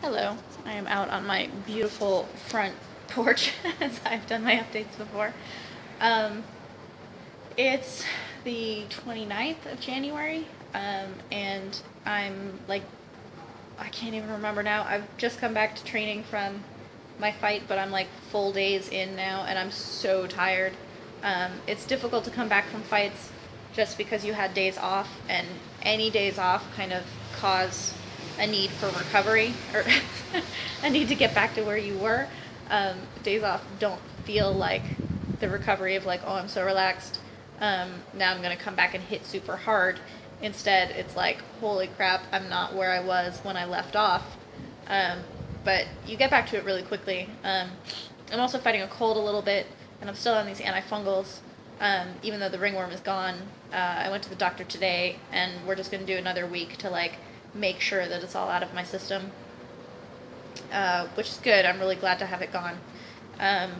Hello, I am out on my beautiful front porch as I've done my updates before. Um, it's the 29th of January, and I'm like, I can't even remember now. I've just come back to training from my fight, but I'm like full days in now, and I'm so tired. It's difficult to come back from fights just because you had days off, and any days off kind of cause a need for recovery or a need to get back to where you were. Days off don't feel like the recovery of like, oh, I'm so relaxed. Now I'm gonna come back and hit super hard. Instead, it's like, holy crap, I'm not where I was when I left off. Um, but you get back to it really quickly. I'm also fighting a cold a little bit, and I'm still on these antifungals. Even though the ringworm is gone, I went to the doctor today, and we're just gonna do another week to like make sure that it's all out of my system, which is good. I'm really glad to have it gone. Um,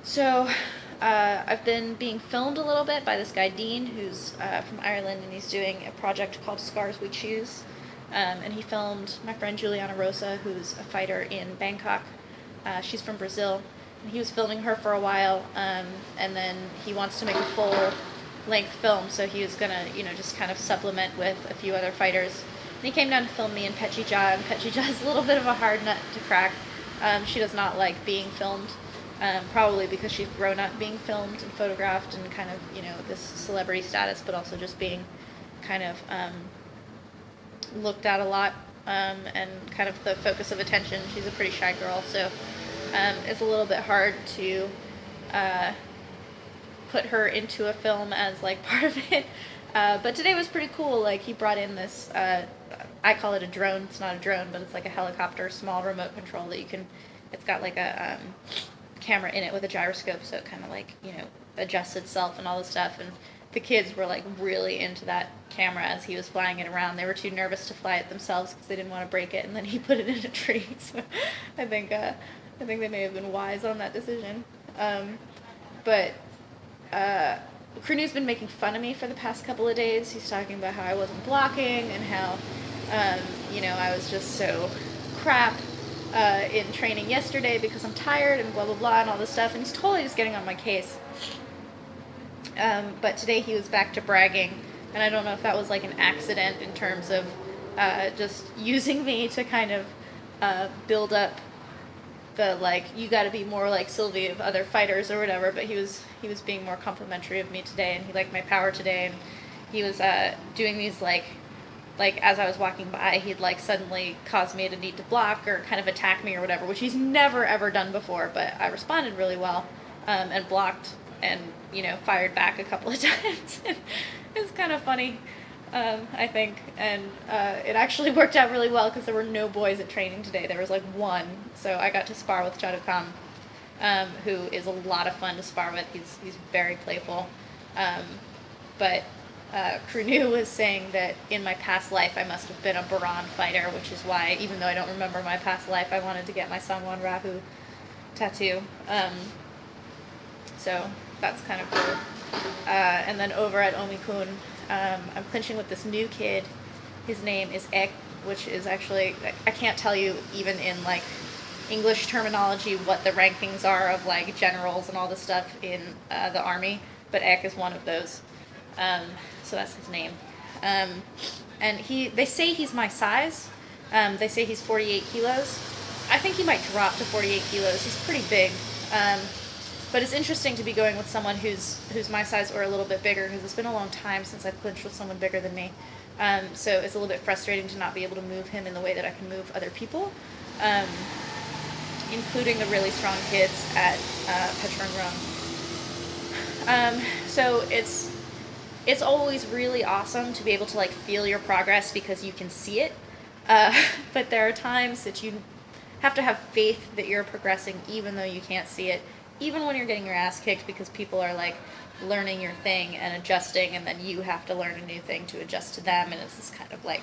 so I've been being filmed a little bit by this guy Dean, who's from Ireland, and he's doing a project called Scars We Choose. And he filmed my friend Juliana Rosa, who's a fighter in Bangkok. She's from Brazil, and he was filming her for a while, and then he wants to make a full length film, so he was gonna, just kind of supplement with a few other fighters. And he came down to film me and Petchija, and Petchija is a little bit of a hard nut to crack. She does not like being filmed, probably because she's grown up being filmed and photographed and kind of, this celebrity status, but also just being kind of looked at a lot, and kind of the focus of attention. She's a pretty shy girl, so it's a little bit hard to put her into a film as like part of it. But today was pretty cool. Like, he brought in this, I call it a drone. It's not a drone, but it's like a helicopter, small remote control that you can, it's got like a camera in it with a gyroscope, so it kind of like, adjusts itself and all this stuff. And the kids were like really into that camera as he was flying it around. They were too nervous to fly it themselves because they didn't want to break it, and then he put it in a tree. So I think they may have been wise on that decision. But Kru Nu's been making fun of me for the past couple of days. He's talking about how I wasn't blocking and how, I was just so crap in training yesterday because I'm tired and blah, blah, blah, and all this stuff. And he's totally just getting on my case. But today he was back to bragging, and I don't know if that was like an accident in terms of just using me to kind of build up the like, you got to be more like Sylvie of other fighters or whatever. But he was being more complimentary of me today, and he liked my power today, and he was doing these like as I was walking by, he'd like suddenly cause me to need to block or kind of attack me or whatever, which he's never ever done before. But I responded really well, and blocked and fired back a couple of times. It's kind of funny, I think, and it actually worked out really well because there were no boys at training today. There was like one, so I got to spar with Chadukam, who is a lot of fun to spar with. He's very playful, but Kru Nu was saying that in my past life I must have been a Baran fighter, which is why, even though I don't remember my past life, I wanted to get my Sangwon Rahu tattoo. So that's kind of cool. And then over at Omikun, I'm clinching with this new kid. His name is Ek, which is actually, I can't tell you even in like English terminology what the rankings are of like generals and all this stuff in the army, but Ek is one of those. So that's his name. And they say he's my size. They say he's 48 kilos. I think he might drop to 48 kilos. He's pretty big. But it's interesting to be going with someone who's my size or a little bit bigger, because it's been a long time since I've clinched with someone bigger than me. So it's a little bit frustrating to not be able to move him in the way that I can move other people, including the really strong kids at Petrungrung. So it's always really awesome to be able to like feel your progress because you can see it. But there are times that you have to have faith that you're progressing even though you can't see it. Even when you're getting your ass kicked because people are like learning your thing and adjusting, and then you have to learn a new thing to adjust to them, and it's this kind of like,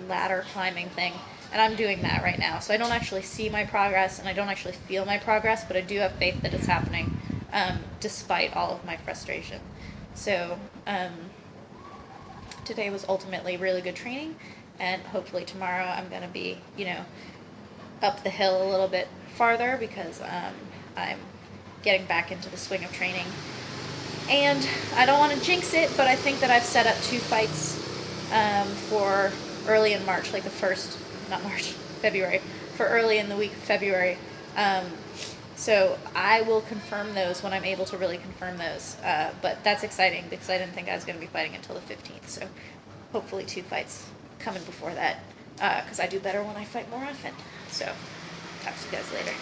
ladder climbing thing. And I'm doing that right now. So I don't actually see my progress and I don't actually feel my progress, but I do have faith that it's happening, despite all of my frustration. So today was ultimately really good training, and hopefully tomorrow I'm going to be, up the hill a little bit farther because I'm getting back into the swing of training. And I don't want to jinx it, but I think that I've set up 2 fights for early in March, like February, for early in the week of February. So I will confirm those when I'm able to really confirm those. But that's exciting because I didn't think I was going to be fighting until the 15th. So hopefully 2 fights coming before that because I do better when I fight more often. So talk to you guys later.